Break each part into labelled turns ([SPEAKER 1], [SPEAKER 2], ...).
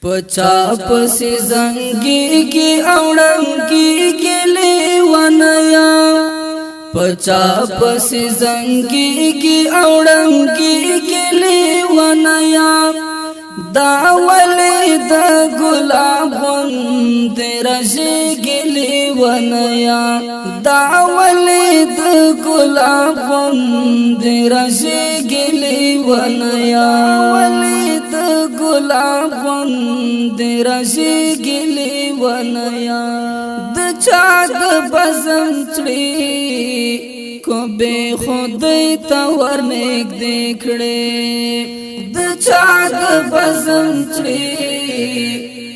[SPEAKER 1] पचा पसी जंगी की औड़ंगी गिले वनया पचा पसी जंगी की औड़ंगी गिले वनया दावले द गुलाबन तेरा से गिले वनया दावले द गुलाबन तेरा से गिले वनया वले द गुलाबन तेरा से गिले वनया द चाँद बसंचड़ी को बे खुदै तवर नेक देखड़े द चाँद बसंचड़ी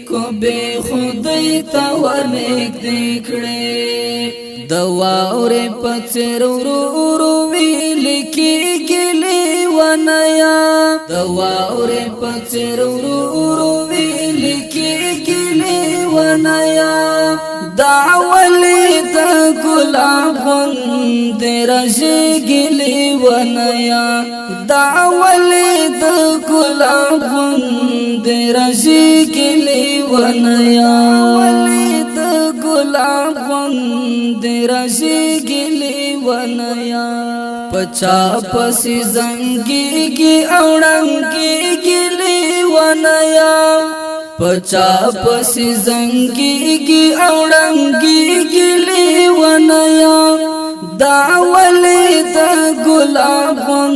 [SPEAKER 1] को बे खुदै तवर नेक देखड़े दवा और पचर रोवी लिखी गिले वनया दवा और पचर रोवी लिखी गिले वनया दावले द गुलाबन तेरा से गिले वनया दावले द गुलाबन तेरा से गिले वनया वले द गुलाबन तेरा से गिले वनया पचा पसी जंगी की औड़ंगी गिले वनया पचा पसी जंगी की औड़ंगी गिले वनया दावले द गुलाबन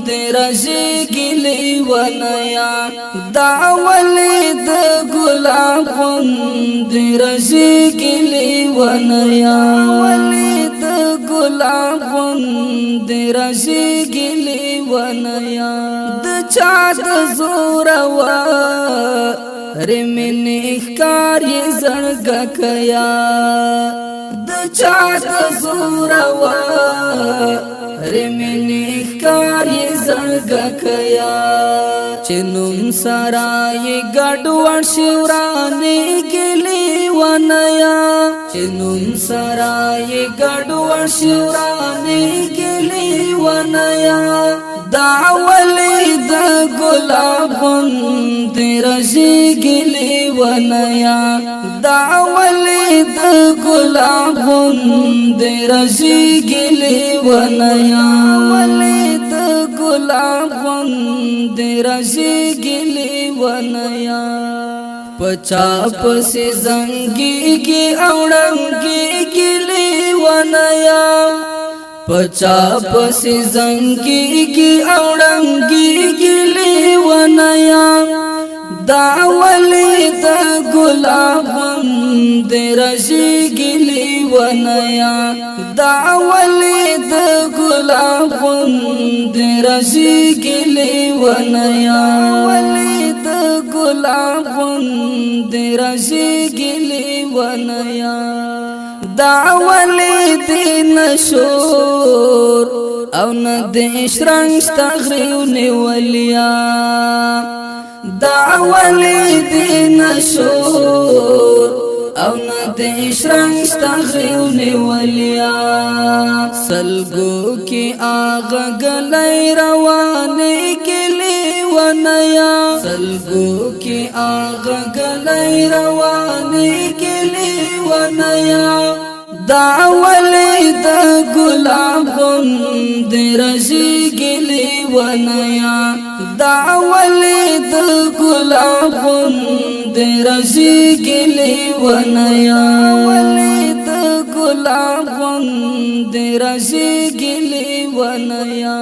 [SPEAKER 1] तेरा से गिले वनया दावले द गुलाबन तेरा से गिले वनया वले द गुलाबन तेरा से गिले वनया द चाँद जोरवा रे मैंने कार्य जड़ गया द चाँद जोरवा रे मैंने कार्य जड़ गया चिनुम सराय गढ़वाल शिवराने गिले वनया चिनुम सराय गढ़वाल शिवराने गिले वनया दावले द गुलाबन तेरा से गिले वनया दावले द गुलाबन तेरा से गिले वनया वले द गुलाबन तेरा से गिले वनया पचा पसी जंगी की औड़ंगी गिले वनया पचा पसी जंगी की औड़ंगी गिले वनया दावले द गुलाबन तेरा से गिले वनया दावले द गुलाबन तेरा से गिले वनया वले द गुलाबन तेरा से गिले वनया दावले दिन शोर औ न देश रंग तगरीव नेवलिया दावले दिन शोर औ न देश रंग तगरीव नेवलिया सलगो की आग गले रवाने के लिए वनया सलगो की आग गले रवाने के लिए वनया दावले द गुलाबन तेरा से गिले वनया दावले द गुलाबन तेरा से गिले वनया वले द गुलाबन तेरा से गिले वनया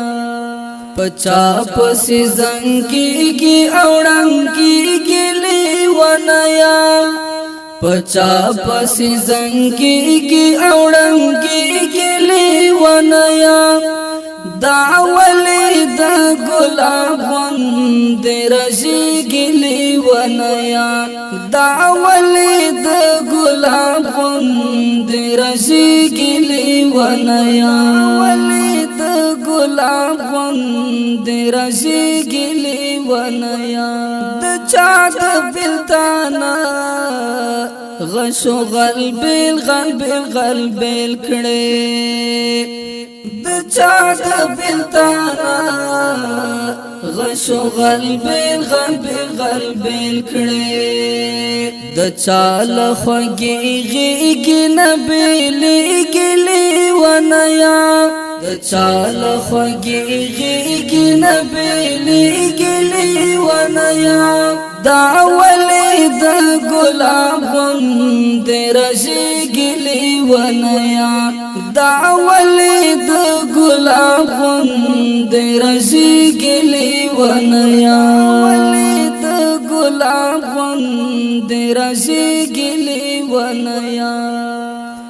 [SPEAKER 1] पचा पसी जंगी की औड़ंगी गिले वनया पचा पसी जंगी की औड़ंगी गिले वनया दावले द गुलाबन तेरा से गिले वनया दावले द गुलाबन तेरा से गिले वनया वले द गुलाबन तेरा से गिले वनया द चाँद बिलताना غشو غلبیل غلبیل غلبیل کړي د چا د بلتانا غشو غلبیل غلبیل غلبیل کړي د چا لخوږي غيږي نبیلې ګلې ونیا د چا لخوږي غيږي نبیلې ګلې ونیا دا ولې د ګلاب غوندې رژېږلې ونیا دا ولې د ګلاب غوندې رژېږلې ونیا ولې د ګلاب غوندې رژېږلې ونیا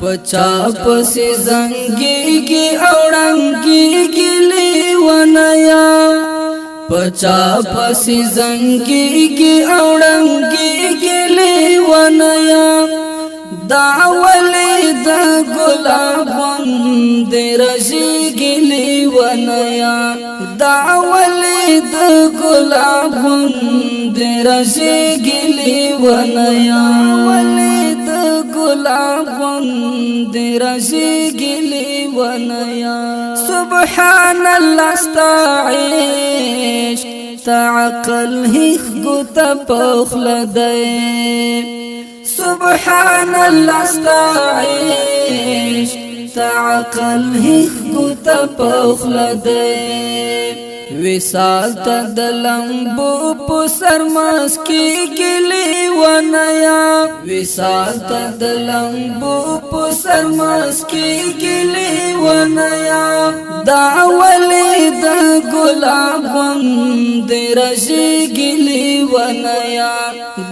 [SPEAKER 1] پچا پسې زنګېږي او ړنګېږلې ونیا پچا پسې زنګېږي او ړنګېږلې ونیا دا ولې د ګلاب غوندې رژېږلې ونیا دا ولې د ګلاب غوندې رژېږلې ونیا ولې د ګلاب غوندې رژېږلې ونیا سبحان الله استعيش تعقل هیخ ګوته پخله دی سبحان الله استعيش تعقل هیخ ګوته پخله دی وصال ته د لمبو په سرماس کې ګلې ونیا وصال ته د لمبو په سرماس کې ګلې ونیا دا ولې د ګلاب غوندې رژېږلې ونیا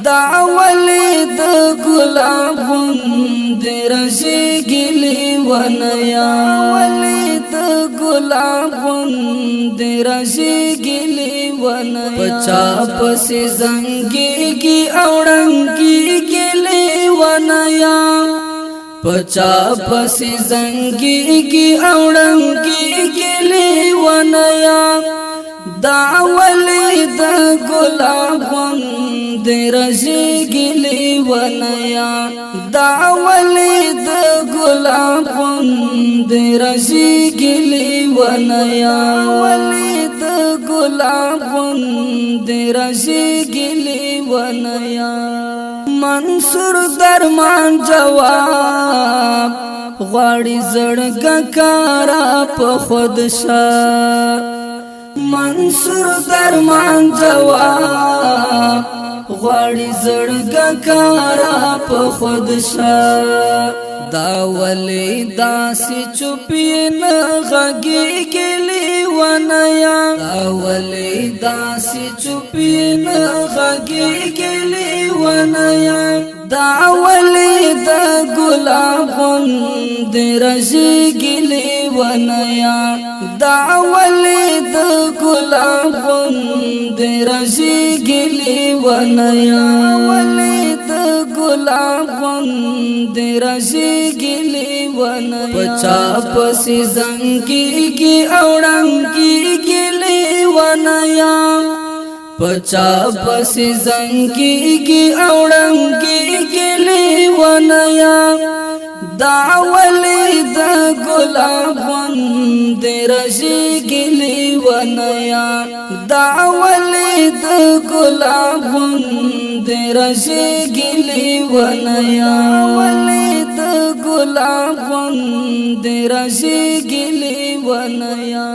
[SPEAKER 1] دا ولې د ګلاب غوندې رژېږلې ونیا ولې د ګلاب غوندې رژېږلې ونیا پچا پسې زنګېږي او ړنګېږلې ونیا پچا پسې زنګېږي او ړنګېږلې ونیا دا ولې د ګلاب غوندې رژېږلې ونیا دا ولې د ګلاب غوندې رژېږلې ونیا ولې د ګلاب غوندې رژېږلې ونیا منصور درمان جواب غواړي زړګه کارا په خود شه منصور درمان جواب غواړي زړګه کارا په خود شه دا ولې داسې چوپې نه غږېږلې ونیا دا ولې داسې چوپې نه غږېږلې ونیا دا ولې د ګلاب غوندې رژېږلې ونیا دا ولې د ګلاب غوندې رژېږلې ونیا ولې د ګلاب غوندې رژېږلې ونیا پچا پسې زنګېږي او ړنګېږلې ونیا پچا پسې زنګېږي او ړنګېږلې ونیا دا ولې د ګلاب غوندې رژېږلې ونیا دا ولې د ګلاب غوندې رژېږلې ونیا ولې د ګلاب غوندې رژېږلې ونیا